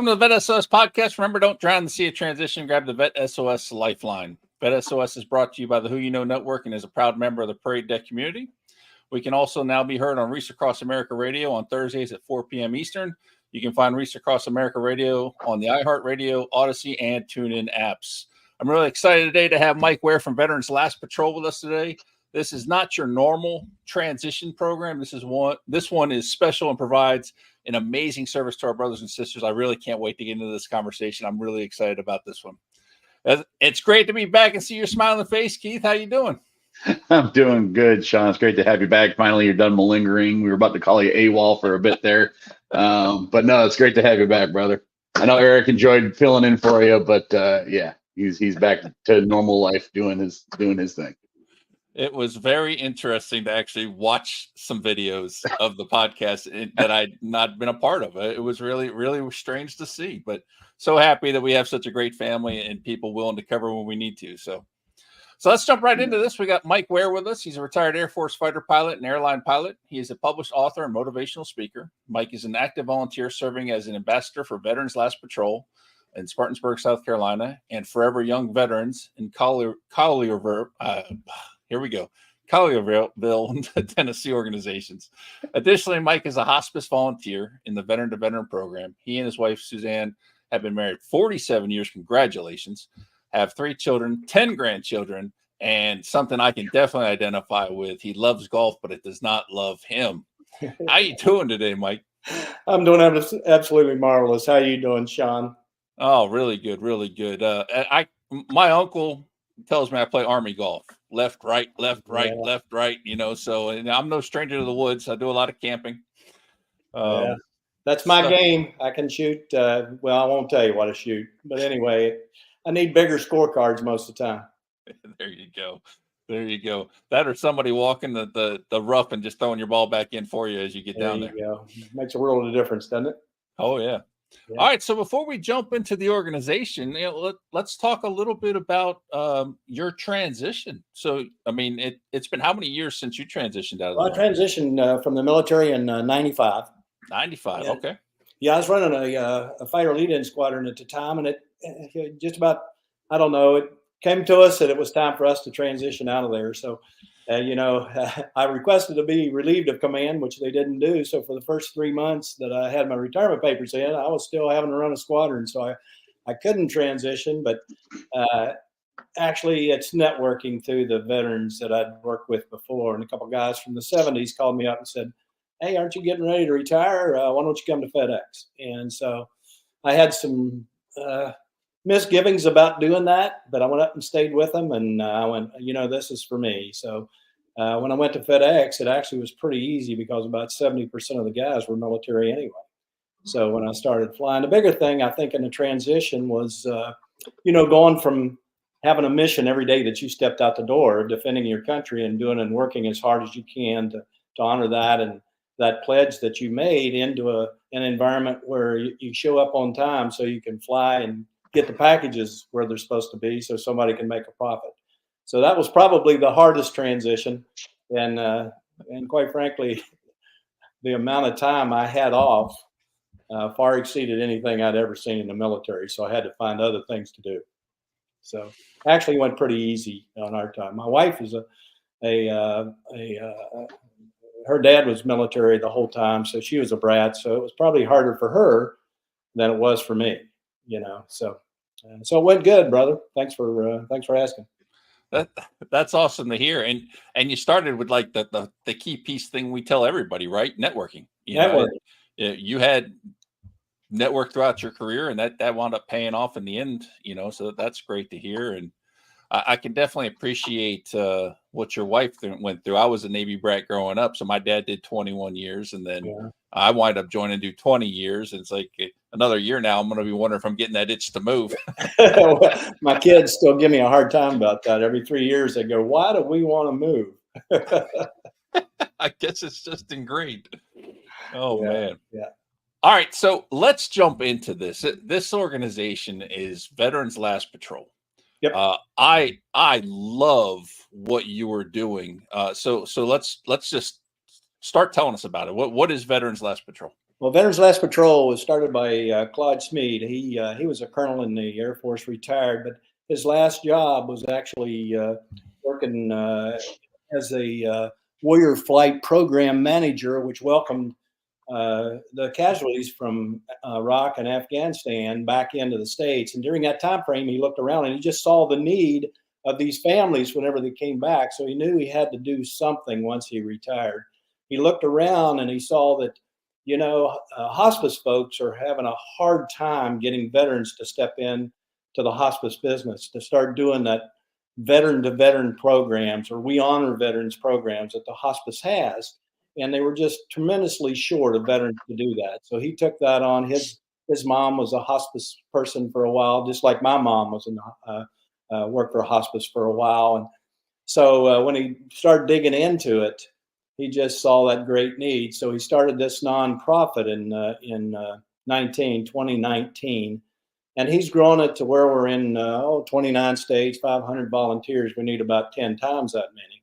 Welcome to the Vet SOS podcast. Remember, don't drown in the sea of transition. Grab the Vet SOS Lifeline. Vet SOS is brought to you by the Who You Know Network and is a proud member of the Parade Deck community. We can also now be heard on Reach Across America Radio on Thursdays at 4 p.m. Eastern. You can find Reach Across America Radio on the iHeartRadio, Odyssey, and TuneIn apps. I'm really excited today to have Mike Ware from Veterans Last Patrol with us today. This is not your normal transition program. This one is special and provides an amazing service to our brothers and sisters. I really can't wait to get into this conversation. I'm really excited about this one. It's great to be back and see your smiling face, Keith. How you doing? I'm doing good, Sean. It's great to have you back. Finally, you're done malingering. We were about to call you AWOL for a bit there. But no, it's great to have you back, brother. I know Eric enjoyed filling in for you, but yeah, he's back to normal life doing his thing. It was very interesting to actually watch some videos of the podcast that I'd not been a part of. It was really, really strange to see, but so happy that we have such a great family and people willing to cover when we need to. So let's jump right into this. We got Mike Ware with us. He's a retired Air Force fighter pilot and airline pilot. He is a published author and motivational speaker. Mike is an active volunteer serving as an ambassador for Veterans Last Patrol in Spartanburg, South Carolina, and Forever Young Veterans in Collierville. Collierville, Tennessee organizations. Additionally, Mike is a hospice volunteer in the Veteran to Veteran program. He and his wife, Suzanne, have been married 47 years. Congratulations. Have 3 children, 10 grandchildren, and something I can definitely identify with. He loves golf, but it does not love him. How you doing today, Mike? I'm doing absolutely marvelous. How you doing, Sean? Oh, really good, really good. My uncle tells me I play Army golf. Left, right, left, right, left, right, so and I'm no stranger to the woods. I do a lot of camping. Yeah, that's my game. I can shoot. Well, I won't tell you what to shoot, but anyway, I need bigger scorecards most of the time. There you go. There you go. That or somebody walking the rough and just throwing your ball back in for you as you get down there. Go. Makes a world of difference, doesn't it? Oh, yeah. All right. So before we jump into the organization, let's talk a little bit about your transition. So, I mean, it's been how many years since you transitioned out of I transitioned from the military in 95. 95. Yeah. Okay. Yeah, I was running a fighter lead-in squadron at the time, and it just about, I don't know, it came to us that it was time for us to transition out of there. So, I requested to be relieved of command, which they didn't do. So for the first 3 months that I had my retirement papers in, I was still having to run a squadron. So I couldn't transition, but actually it's networking through the veterans that I'd worked with before. And a couple of guys from the 70s called me up and said, "Hey, aren't you getting ready to retire? Why don't you come to FedEx?" And so I had some misgivings about doing that, but I went up and stayed with them, and I went, this is for me. So when I went to FedEx, it actually was pretty easy because about 70% of the guys were military anyway. So when I started flying, the bigger thing I think in the transition was, going from having a mission every day that you stepped out the door, defending your country and doing and working as hard as you can to honor that and that pledge that you made into an environment where you show up on time so you can fly and get the packages where they're supposed to be so somebody can make a profit. So that was probably the hardest transition. And quite frankly, the amount of time I had off far exceeded anything I'd ever seen in the military. So I had to find other things to do. So actually went pretty easy on our time. My wife is her dad was military the whole time, so she was a brat. So it was probably harder for her than it was for me, So it went good, brother. Thanks for asking. That's awesome to hear. And you started with like the key piece thing we tell everybody, right? Networking. You had network throughout your career, and that wound up paying off in the end. So that's great to hear. And I can definitely appreciate what your wife went through. I was a Navy brat growing up, so my dad did 21 years, and then I wind up joining to do 20 years. And it's like another year now. I'm going to be wondering if I'm getting that itch to move. My kids still give me a hard time about that. Every 3 years, they go, "Why do we want to move?" I guess it's just ingrained. Oh, man. Yeah. All right, so let's jump into this. This organization is Veterans Last Patrol. Yep. I love what you were doing. So let's just start telling us about it. What is Veterans Last Patrol? Well, Veterans Last Patrol was started by Claude Smead. He was a colonel in the Air Force, retired, but his last job was actually working as a Warrior Flight Program Manager, which welcomed the casualties from Iraq and Afghanistan back into the States. And during that time frame, he looked around and he just saw the need of these families whenever they came back. So he knew he had to do something once he retired. He looked around and he saw that, hospice folks are having a hard time getting veterans to step in to the hospice business, to start doing that veteran to veteran programs, or we honor veterans programs that the hospice has. And they were just tremendously short of veterans to do that. So he took that on. His mom was a hospice person for a while, just like my mom was worked for hospice for a while. And so when he started digging into it, he just saw that great need. So he started this nonprofit in 2019, and he's grown it to where we're in 29 states, 500 volunteers. We need about 10 times that many.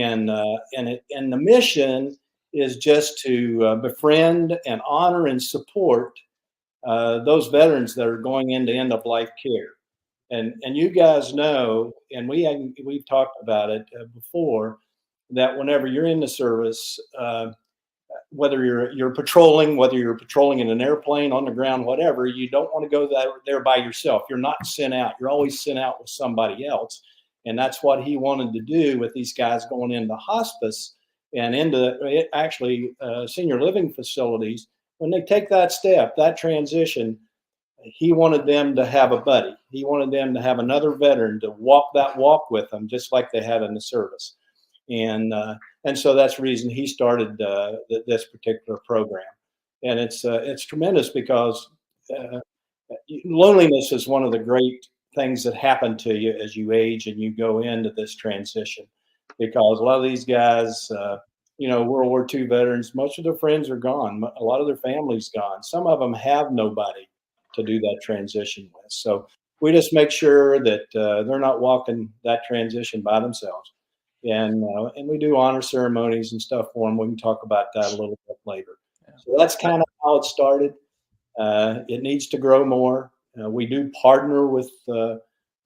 And the mission is just to befriend and honor and support those veterans that are going into end of life care. And you guys know, and we've talked about it before, that whenever you're in the service, whether you're patrolling, whether you're patrolling in an airplane, on the ground, whatever, you don't want to go there by yourself. You're not sent out. You're always sent out with somebody else. And that's what he wanted to do with these guys going into hospice and into actually senior living facilities. When they take that step, that transition, he wanted them to have a buddy. He wanted them to have another veteran to walk that walk with them, just like they had in the service. And so that's the reason he started this particular program. And it's tremendous because loneliness is one of the great things that happen to you as you age and you go into this transition, because a lot of these guys, World War II veterans, most of their friends are gone. A lot of their family's gone. Some of them have nobody to do that transition with. So we just make sure that they're not walking that transition by themselves. And we do honor ceremonies and stuff for them. We can talk about that a little bit later. So that's kind of how it started. It needs to grow more. We do partner with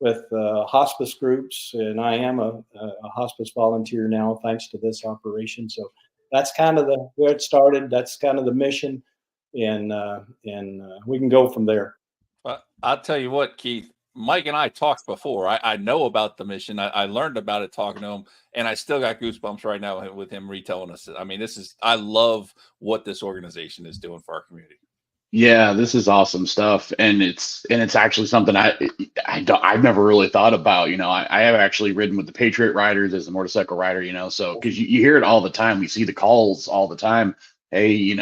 hospice groups, and I am a hospice volunteer now, thanks to this operation. So that's kind of where it started. That's kind of the mission, and we can go from there. Well, I'll tell you what, Keith. Mike and I talked before. I know about the mission. I learned about it talking to him, and I still got goosebumps right now with him retelling us. I mean, I love what this organization is doing for our community. Yeah, this is awesome stuff, and it's actually something I've never really thought about. I have actually ridden with the Patriot Riders as a motorcycle rider. So because you hear it all the time, we see the calls all the time. Hey,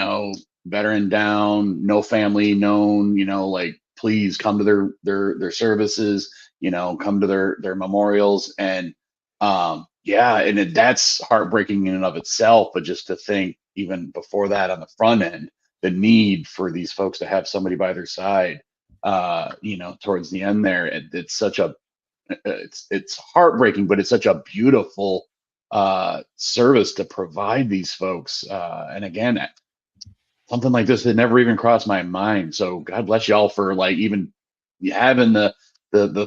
veteran down, no family known. Like, please come to their services. Come to their memorials, and that's heartbreaking in and of itself. But just to think, even before that, on the front end, the need for these folks to have somebody by their side, towards the end there, it's heartbreaking, but it's such a beautiful service to provide these folks. And again, something like this had never even crossed my mind. So God bless y'all for even having the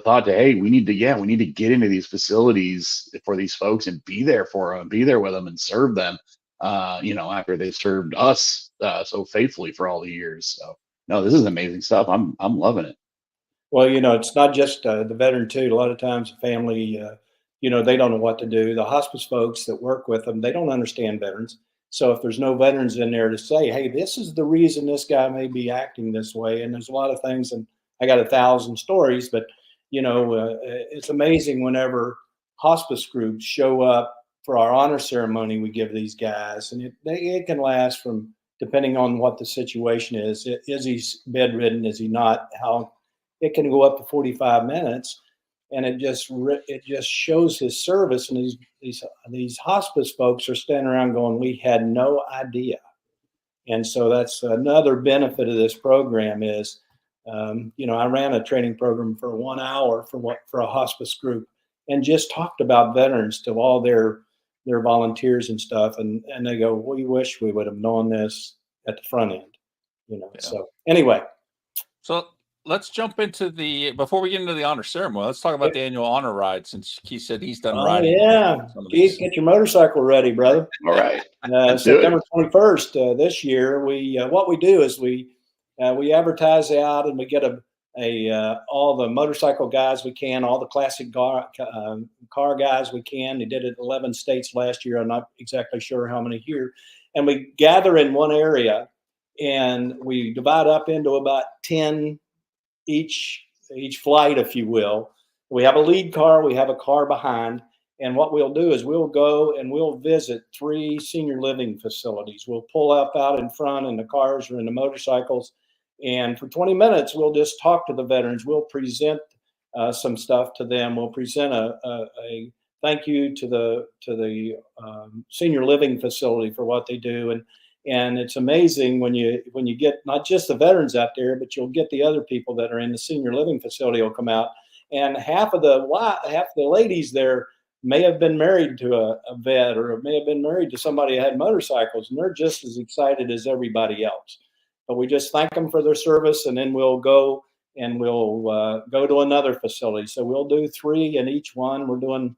thought to, hey, we need to get into these facilities for these folks and be there for them, be there with them and serve them. After they served us so faithfully for all the years. So no, this is amazing stuff. I'm loving it. Well, it's not just the veteran too. A lot of times the family, they don't know what to do. The hospice folks that work with them, they don't understand veterans. So if there's no veterans in there to say, hey, this is the reason this guy may be acting this way. And there's a lot of things, and I got 1,000 stories, but it's amazing whenever hospice groups show up for our honor ceremony we give these guys, and it can last from, depending on what the situation is he bedridden, is he not, how it can go up to 45 minutes, and it just shows his service. And these hospice folks are standing around going, we had no idea. And so that's another benefit of this program is, I ran a training program for 1 hour for a hospice group, and just talked about veterans to all their volunteers and stuff. And they go, we wish we would have known this at the front end, you know. Yeah. So anyway, So let's jump into before we get into the honor ceremony, let's talk about the annual honor ride, since Keith said he's done oh riding. yeah, Some of Keith, these. get your motorcycle ready, brother. All right. Let's do it. September 21st this year. What we do is we advertise out, and we get all the motorcycle guys we can, all the classic car guys we can. They did it in 11 states last year. I'm not exactly sure how many here. And we gather in one area, and we divide up into about 10 each flight, if you will. We have a lead car, we have a car behind. And what we'll do is we'll go and we'll visit 3 senior living facilities. We'll pull up out in front in the cars or in the motorcycles. And for 20 minutes, we'll just talk to the veterans. We'll present some stuff to them. We'll present a thank you to the senior living facility for what they do. And it's amazing when you get not just the veterans out there, but you'll get the other people that are in the senior living facility will come out. And half of the ladies there may have been married to a vet, or may have been married to somebody who had motorcycles, and they're just as excited as everybody else. But we just thank them for their service, and then we'll go and we'll go to another facility. So we'll do 3 in each one. We're doing,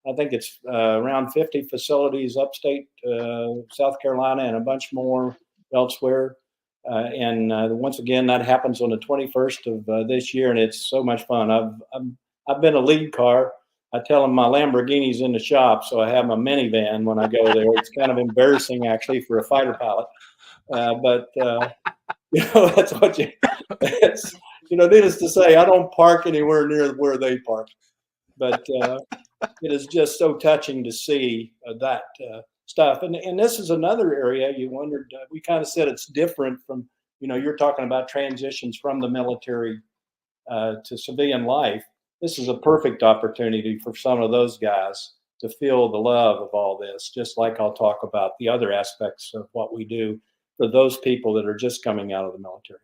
I think it's around 50 facilities upstate South Carolina, and a bunch more elsewhere. And once again, that happens on the 21st of this year, and it's so much fun. I've been a lead car. I tell them my Lamborghini's in the shop, so I have my minivan when I go there. It's kind of embarrassing, actually, for a fighter pilot. But that's what it's, needless to say, I don't park anywhere near where they park. But it is just so touching to see that stuff. And this is another area you wondered, we kind of said it's different from, you're talking about transitions from the military to civilian life. This is a perfect opportunity for some of those guys to feel the love of all this, just like I'll talk about the other aspects of what we do for those people that are just coming out of the military.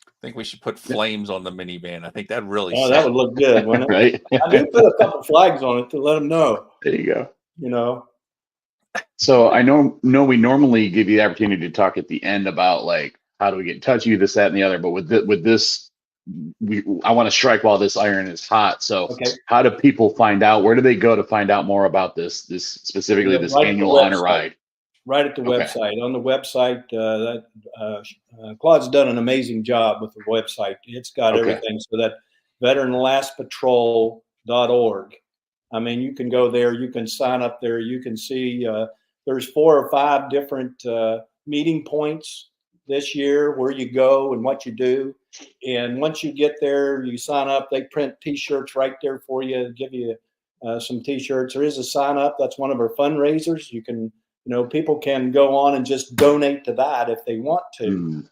I think we should put flames on the minivan. I think that really that would look good, wouldn't it? Right. I do put a couple flags on it to let them know. There you go. So I know we normally give you the opportunity to talk at the end about like how do we get in touch with you, this, that, and the other. But with this, I want to strike while this iron is hot. So okay. How do people find out? Where do they go to find out more about this specifically, this annual honor ride? Right at the website. On the website, Claude's done an amazing job with the website. It's got everything. So that veteranlastpatrol.org. I mean, you can go there, you can sign up there, you can see there's 4 or 5 different meeting points this year where you go and what you do. And once you get there, you sign up, they print t-shirts right there for you, give you some t-shirts. There is a sign up. That's one of our fundraisers. You can, people can go on and just donate to that if they want to, and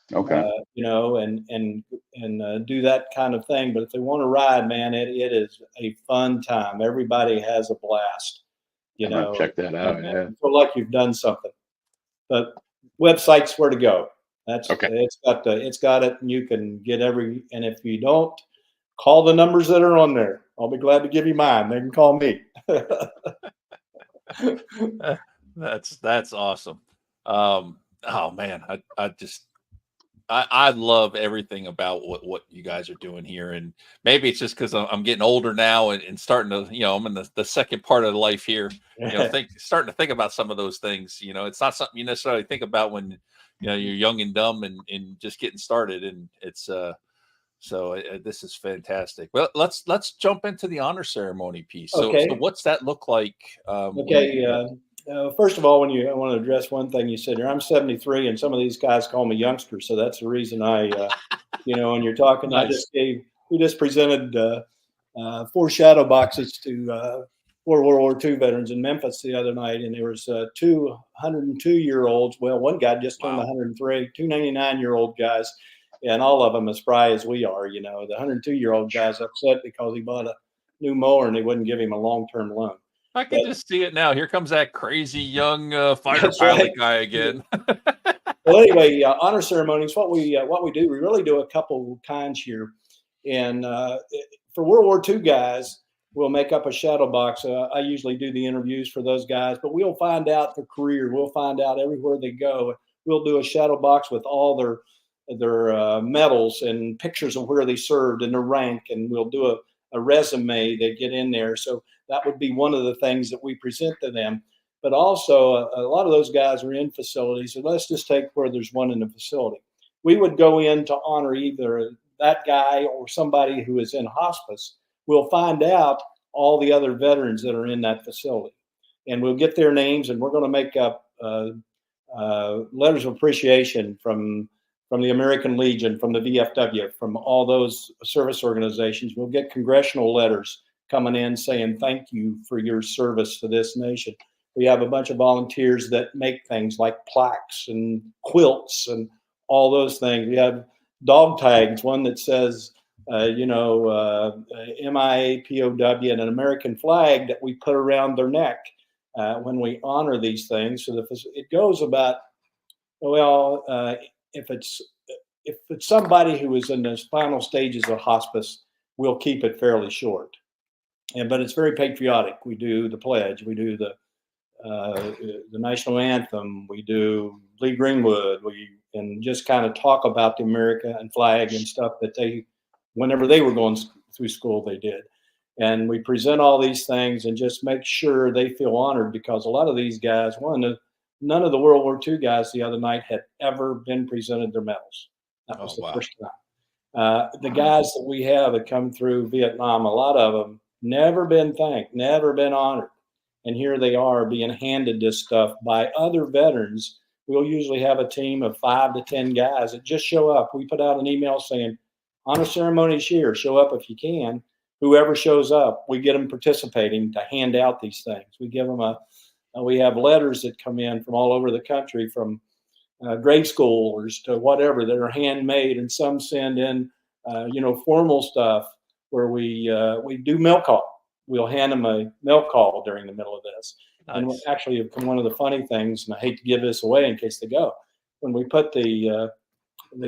do that kind of thing. But if they want to ride, man, it is a fun time. Everybody has a blast, check that out. Yeah. You feel like you've done something. But website's where to go. That's it's got it, and you can get and if you don't, call the numbers that are on there. I'll be glad to give you mine. They can call me. That's awesome. Oh man, I love everything about what you guys are doing here. And maybe it's just because I'm getting older now and starting to, I'm in the second part of life here, starting to think about some of those things. It's not something you necessarily think about when you're young and dumb and just getting started. And it's this is fantastic. Well, let's jump into the honor ceremony piece. So what's that look like? First of all, I want to address one thing you said here. I'm 73, and some of these guys call me youngster, so that's the reason I, when you're talking, nice. We just presented 4 shadow boxes to 4 World War II veterans in Memphis the other night, and there was 2 102-year-olds. Well, one guy just turned 103, 2 99-year-old guys, and all of them as spry as we are. The 102-year-old guy's upset because he bought a new mower and they wouldn't give him a long-term loan. I can just see it now. Here comes that crazy young fighter pilot guy again. Well, anyway, honor ceremonies. What we do, we really do a couple kinds here. And for World War II guys, we'll make up a shadow box. I usually do the interviews for those guys, but we'll find out their career. We'll find out everywhere they go. we'll do a shadow box with all their medals and pictures of where they served and their rank, and we'll do a resume they get in there. So that would be one of the things that we present to them. But also, a lot of those guys are in facilities. So let's just take where there's one in the facility. We would go in to honor either that guy or somebody who is in hospice. We'll find out all the other veterans that are in that facility, and we'll get their names, and we're going to make up letters of appreciation from the American Legion, from the VFW, from all those service organizations. We'll get congressional letters coming in saying thank you for your service to this nation. We have a bunch of volunteers that make things like plaques and quilts and all those things. We have dog tags, one that says, MIA POW, and an American flag that we put around their neck when we honor these things. So it goes about, if it's somebody who is in the final stages of hospice, we'll keep it fairly short. But it's very patriotic. We do the pledge. We do the national anthem. We do Lee Greenwood. And just kind of talk about the American flag and stuff that whenever they were going through school, they did. And we present all these things and just make sure they feel honored, because a lot of these guys, none of the World War II guys the other night had ever been presented their medals. That was the first time. The guys that we have that come through Vietnam, a lot of them never been thanked, never been honored. And here they are being handed this stuff by other veterans. We'll usually have a team of 5 to 10 guys that just show up. We put out an email saying, honor ceremony's here, show up if you can. Whoever shows up, we get them participating to hand out these things. We give them we have letters that come in from all over the country, from grade schoolers to whatever, that are handmade, and some send in, formal stuff where we do milk call. We'll hand them a milk call during the middle of this. Nice. And actually, one of the funny things, and I hate to give this away in case they go, when we put the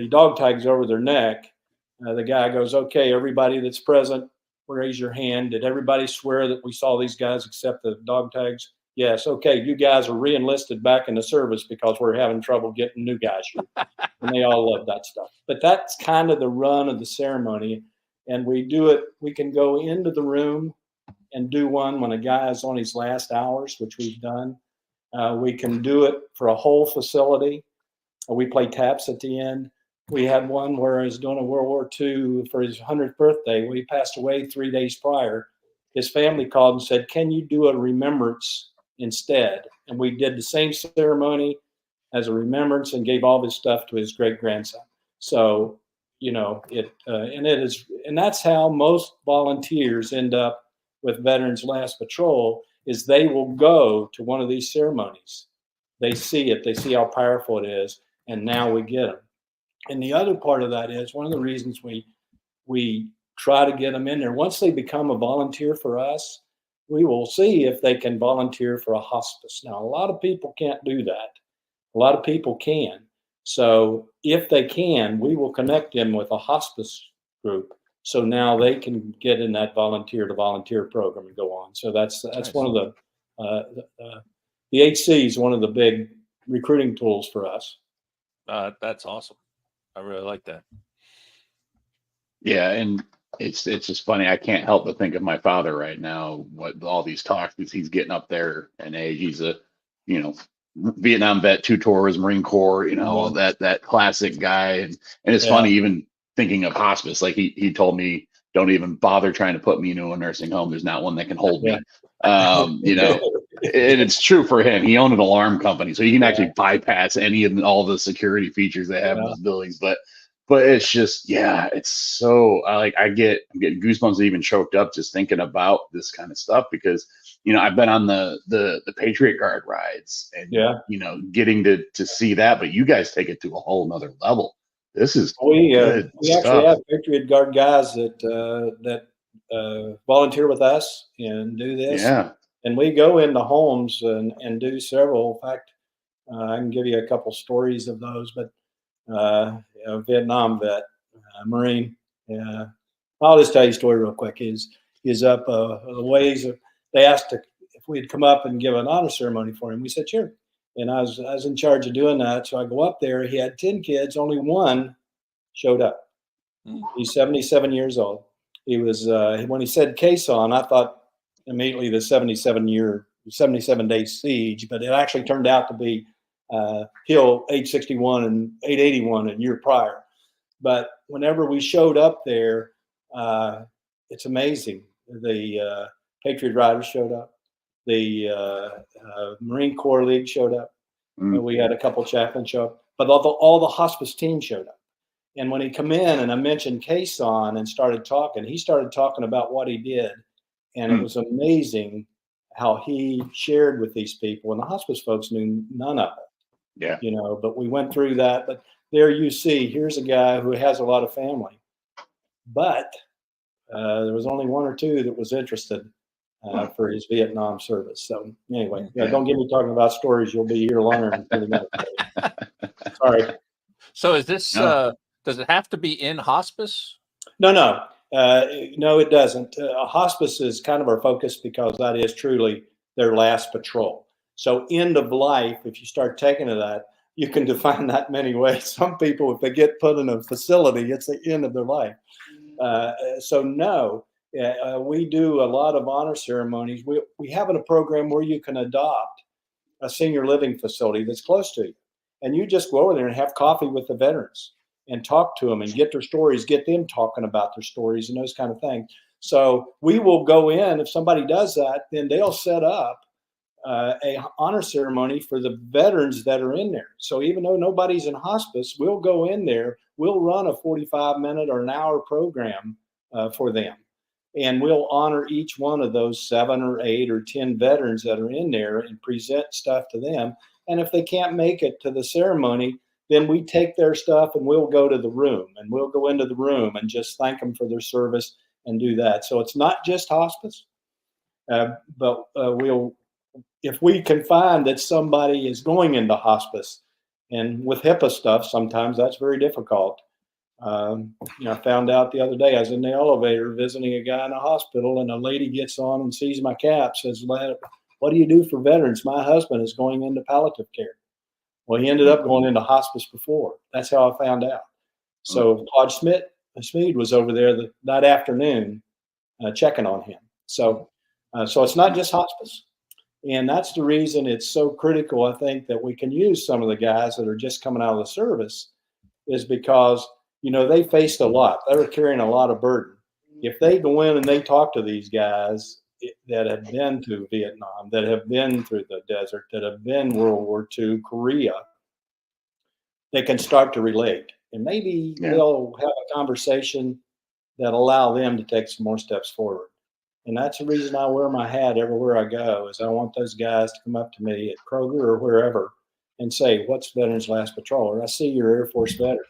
dog tags over their neck, the guy goes, okay, everybody that's present, raise your hand. Did everybody swear that we saw these guys accept the dog tags? Yes. Okay, you guys are re-enlisted back in the service because we're having trouble getting new guys here. And they all love that stuff. But that's kind of the run of the ceremony. And we do it, we can go into the room and do one when a guy is on his last hours, which we've done. We can do it for a whole facility. We play taps at the end. We had one where he was doing a World War II for his 100th birthday. He passed away 3 days prior. His family called and said, can you do a remembrance instead? And we did the same ceremony as a remembrance and gave all his stuff to his great-grandson. So, and that's how most volunteers end up with Veterans Last Patrol, is they will go to one of these ceremonies. They see it, they see how powerful it is, and now we get them. And the other part of that is one of the reasons we try to get them in there. Once they become a volunteer for us, we will see if they can volunteer for a hospice. Now, a lot of people can't do that. A lot of people can. So if they can, we will connect them with a hospice group. So now they can get in that volunteer to volunteer program and go on. So that's nice. One of the HC is one of the big recruiting tools for us. That's awesome. I really like that. Yeah, and it's just funny. I can't help but think of my father right now. What all these talks, because he's getting up there in age. He's a, Vietnam vet, 2 tours, Marine Corps. That classic guy. And it's funny, even thinking of hospice. Like he told me, don't even bother trying to put me into a nursing home. There's not one that can hold me. And it's true for him. He owned an alarm company, so he can actually bypass any of all the security features they have in those buildings. But it's just, it's so I'm getting goosebumps, even choked up just thinking about this kind of stuff, because I've been on the Patriot Guard rides and getting to see that, but you guys take it to a whole nother level. This is we actually have Patriot Guard guys that volunteer with us and do this. Yeah. And we go into homes and do several. In fact, I can give you a couple stories of those, but Vietnam vet, Marine. I'll just tell you a story real quick. He's up the ways. They asked if we'd come up and give an honor ceremony for him. We said, sure. And I was in charge of doing that. So I go up there. He had 10 kids. Only one showed up. He's 77 years old. He was when he said Quezon, I thought immediately the 77-day siege, but it actually turned out to be Hill 861 and 881 a year prior. But whenever we showed up there, it's amazing. The Patriot Riders showed up. The Marine Corps League showed up. We had a couple chaplains show up, but all the hospice team showed up. And when he come in and I mentioned Quezon and started talking, he started talking about what he did. And it was amazing how he shared with these people. And the hospice folks knew none of it. Yeah. You know, but we went through that. But there you see, here's a guy who has a lot of family. But there was only one or two that was interested for his Vietnam service. So anyway, don't get me talking about stories. You'll be here longer than 30 minutes. Sorry. So is this, does it have to be in hospice? No, it doesn't. Hospice is kind of our focus because that is truly their last patrol. So end of life, if you start taking to that, you can define that many ways. Some people, if they get put in a facility, it's the end of their life. So no, we do a lot of honor ceremonies. We have a program where you can adopt a senior living facility that's close to you. And you just go over there and have coffee with the veterans and talk to them and get their stories, get them talking about their stories and those kind of things. So we will go in, if somebody does that, then they'll set up a honor ceremony for the veterans that are in there. So even though nobody's in hospice, we'll go in there, we'll run a 45-minute or an hour program for them. And we'll honor each one of those 7 or 8 or 10 veterans that are in there and present stuff to them. And if they can't make it to the ceremony, then we take their stuff and we'll go to the room and we'll go into the room and just thank them for their service and do that. So it's not just hospice, but if we can find that somebody is going into hospice, and with HIPAA stuff, sometimes that's very difficult. I found out the other day, I was in the elevator visiting a guy in a hospital, and a lady gets on and sees my cap, says, "What do you do for veterans? My husband is going into palliative care." Well, he ended up going into hospice before. That's how I found out. So Claude Smead was over there that afternoon checking on him. So it's not just hospice. And that's the reason it's so critical, I think, that we can use some of the guys that are just coming out of the service, is because, they faced a lot. They were carrying a lot of burden. If they go in and they talk to these guys that have been to Vietnam, that have been through the desert, that have been World War II, Korea, they can start to relate. And maybe they'll have a conversation that allow them to take some more steps forward. And that's the reason I wear my hat everywhere I go, is I want those guys to come up to me at Kroger or wherever and say, "What's Veterans Last Patrol?" Or, "I see you're Air Force veteran."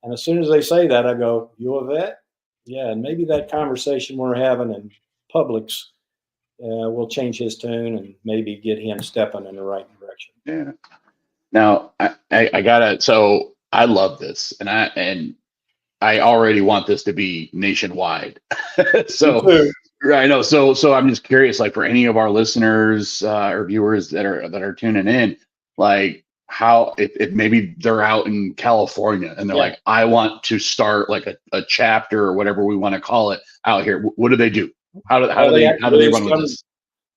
And as soon as they say that, I go, "You a vet?" Yeah, and maybe that conversation we're having in Publix will change his tune and maybe get him stepping in the right direction. Yeah. Now I gotta. So I love this, and I already want this to be nationwide. So I know. So I'm just curious, like, for any of our listeners or viewers that are tuning in, like, how if maybe they're out in California and they're like, "I want to start like a chapter or whatever we want to call it out here." What do they do? How do they run with this?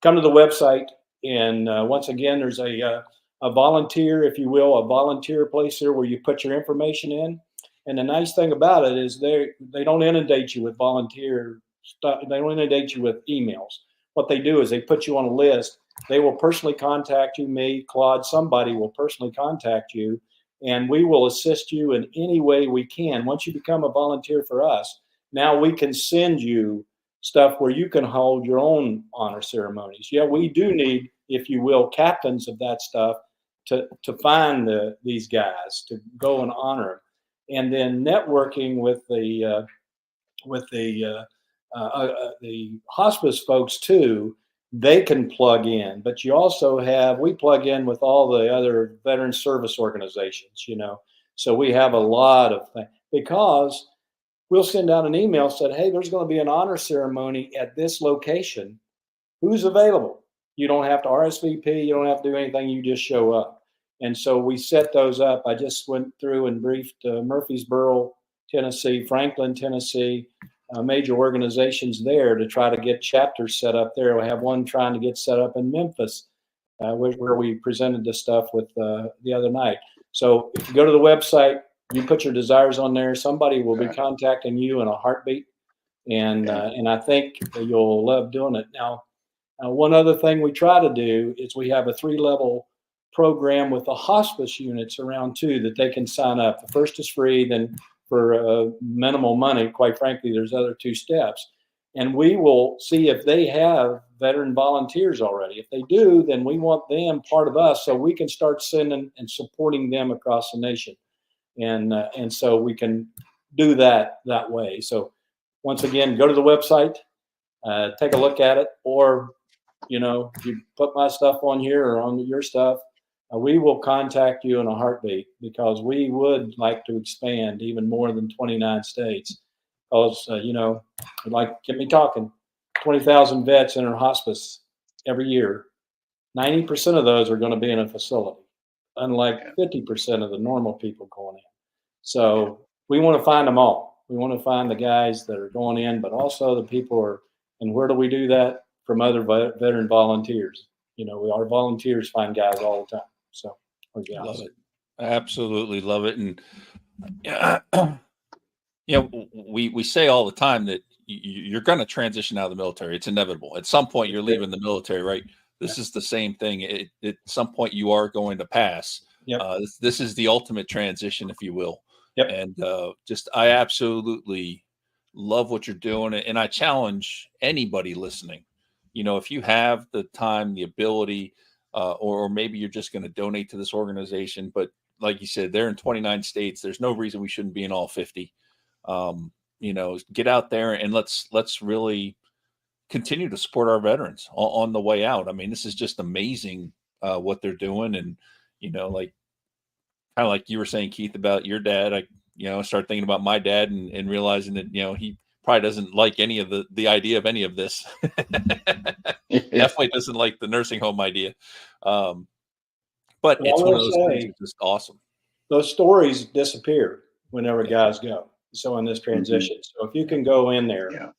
Come to the website, and once again, there's a volunteer, if you will, a volunteer place there where you put your information in. And the nice thing about it is they don't inundate you with volunteer stuff. They don't inundate you with emails. What they do is they put you on a list. They will personally contact you, me, Claude, somebody will personally contact you, and we will assist you in any way we can. Once you become a volunteer for us, now we can send you stuff where you can hold your own honor ceremonies. Yeah, we do need, if you will, captains of that stuff to find these guys, to go and honor them. And then networking with the hospice folks too, they can plug in. But you also we plug in with all the other veteran service organizations, So we have a lot of things, because we'll send out an email said, "Hey, there's going to be an honor ceremony at this location. Who's available?" You don't have to RSVP. You don't have to do anything. You just show up. And so we set those up. I just went through and briefed Murfreesboro, Tennessee, Franklin, Tennessee, major organizations there to try to get chapters set up there. We have one trying to get set up in Memphis, where we presented this stuff with the other night. So if you go to the website, you put your desires on there, somebody will be contacting you in a heartbeat. And I think you'll love doing it. Now, one other thing we try to do is we have a 3-level program with the hospice units around too that they can sign up. The first is free, then for minimal money, quite frankly, there's other 2 steps. And we will see if they have veteran volunteers already. If they do, then we want them part of us so we can start sending and supporting them across the nation. And so we can do that way. So once again, go to the website, take a look at it, or, you know, if you put my stuff on here or on your stuff, we will contact you in a heartbeat, because we would like to expand even more than 29 states. Because, you know, like, get me talking, 20,000 vets enter hospice every year. 90% of those are going to be in a facility, unlike 50% of the normal people going in. So we want to find them all. We want to find the guys that are going in, but also the people are, and where do we do that? From other veteran volunteers. You know, our volunteers find guys all the time. So love it. I absolutely love it. And you know, we say all the time that you're going to transition out of the military. It's inevitable. At some point, you're leaving the military, right? This is the same thing. At some point, you are going to pass. Yep. This is the ultimate transition, if you will. Yep. And I absolutely love what you're doing. And I challenge anybody listening, you know, if you have the time, the ability, or maybe you're just going to donate to this organization, but like you said, they're in 29 states. There's no reason we shouldn't be in all 50. You know, get out there and let's really continue to support our veterans on the way out. I mean, this is just amazing what they're doing. And, you know, like, kind of like you were saying, Keith, about your dad, I, you know, start thinking about my dad and realizing that, you know, he probably doesn't like any of the idea of any of this. Definitely doesn't like the nursing home idea. But it's one of those things that's just awesome. Those stories disappear whenever guys go. So in this transition, so if you can go in there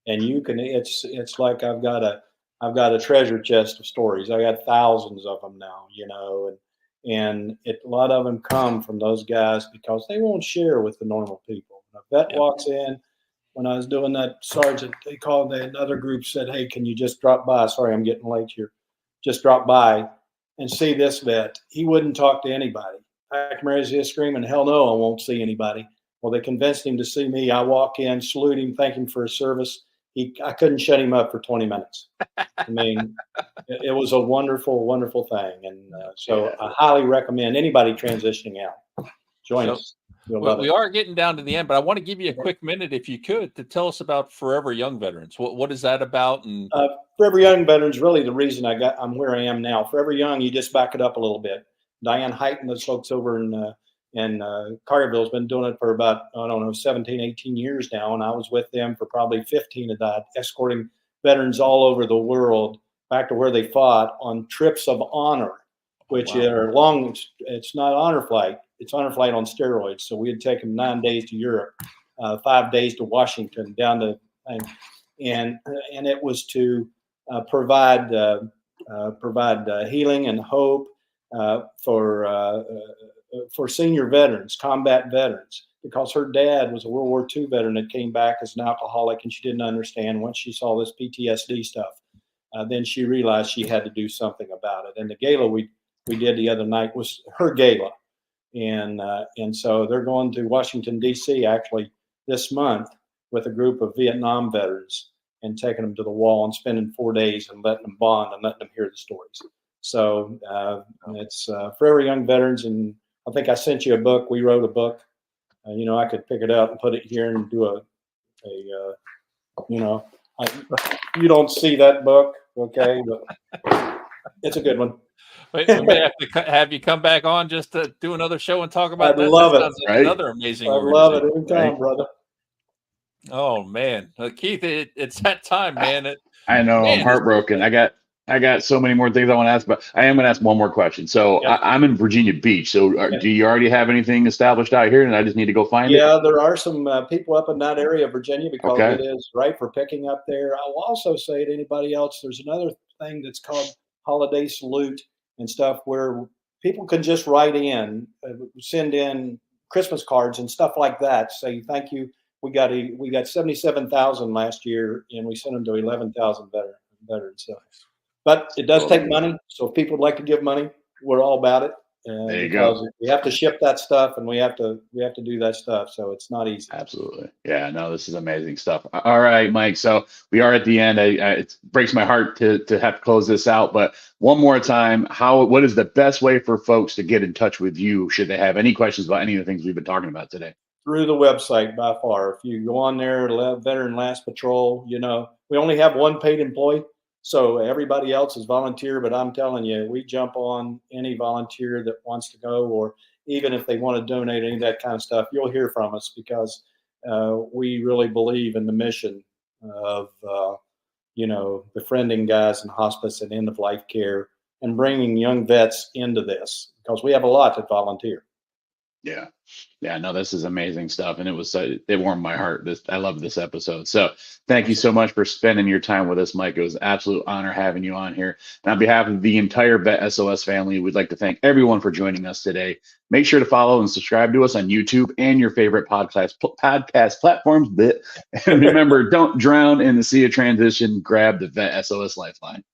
and you can, it's like I've got a treasure chest of stories. I got thousands of them now, you know, and a lot of them come from those guys because they won't share with the normal people. When a vet walks in, when I was doing that, sergeant, they called, another group said, "Hey, can you just drop by? Sorry, I'm getting late here. Just drop by and see this vet." He wouldn't talk to anybody. I can raise his screaming, "Hell no, I won't see anybody." Well, they convinced him to see me. I walk in, salute him, thank him for his service. I couldn't shut him up for 20 minutes. I mean, it was a wonderful, wonderful thing. And so I highly recommend anybody transitioning out. Join us. We are getting down to the end, but I want to give you a quick minute, if you could, to tell us about Forever Young Veterans. What is that about? And Forever Young Veterans, really the reason I'm where I am now. Forever Young, you just back it up a little bit. Diane Height and those folks over in Collierville has been doing it for about, I don't know, 17, 18 years now. And I was with them for probably 15 of that, escorting veterans all over the world back to where they fought on trips of honor, which are long. It's not honor flight. It's honor flight on steroids. So we had taken 9 days to Europe, 5 days to Washington, down to, and it was to provide healing and hope for senior veterans, combat veterans, because her dad was a World War II veteran that came back as an alcoholic, and she didn't understand. Once she saw this PTSD stuff, then she realized she had to do something about it. And the gala we did the other night was her gala, and so they're going to Washington D.C. actually this month with a group of Vietnam veterans and taking them to the wall and spending 4 days and letting them bond and letting them hear the stories. So it's Forever Young Veterans, and I think I sent you a book. We wrote a book. You know, I could pick it out and put it here and do you don't see that book, okay? But it's a good one. We may have to have you come back on just to do another show and talk about that. I'd love it. Like another amazing. I love it anytime, brother. Oh man, Keith, it's that time, man. I know. I'm heartbroken. I got I got so many more things I want to ask, but I am going to ask one more question. So Yeah. I'm in Virginia Beach. So do you already have anything established out here, and I just need to go find it? Yeah, there are some people up in that area of Virginia because Okay. it is right for picking up there. I will also say to anybody else, there's another thing that's called Holiday Salute and stuff where people can just write in, send in Christmas cards and stuff like that. Say thank you. We got 77,000 last year, and we sent them to 11,000 veterans. So, but it does take money. So if people would like to give money, we're all about it. There you Because go. we have to ship that stuff and we have to do that stuff. So it's not easy. Absolutely. Yeah, no, this is amazing stuff. All right, Mike. So we are at the end. It breaks my heart to have to close this out, but one more time, what is the best way for folks to get in touch with you should they have any questions about any of the things we've been talking about today? Through the website by far. If you go on there, Veteran Last Patrol, we only have one paid employee. So everybody else is volunteer, but I'm telling you, we jump on any volunteer that wants to go, or even if they want to donate any of that kind of stuff, you'll hear from us because we really believe in the mission of, befriending guys in hospice and end of life care and bringing young vets into this because we have a lot that volunteer. Yeah. Yeah, no, this is amazing stuff. And it warmed my heart. I love this episode. So thank you so much for spending your time with us, Mike. It was an absolute honor having you on here. And on behalf of the entire Vet SOS family, we'd like to thank everyone for joining us today. Make sure to follow and subscribe to us on YouTube and your favorite podcast platforms. And remember, don't drown in the sea of transition. Grab the Vet SOS Lifeline.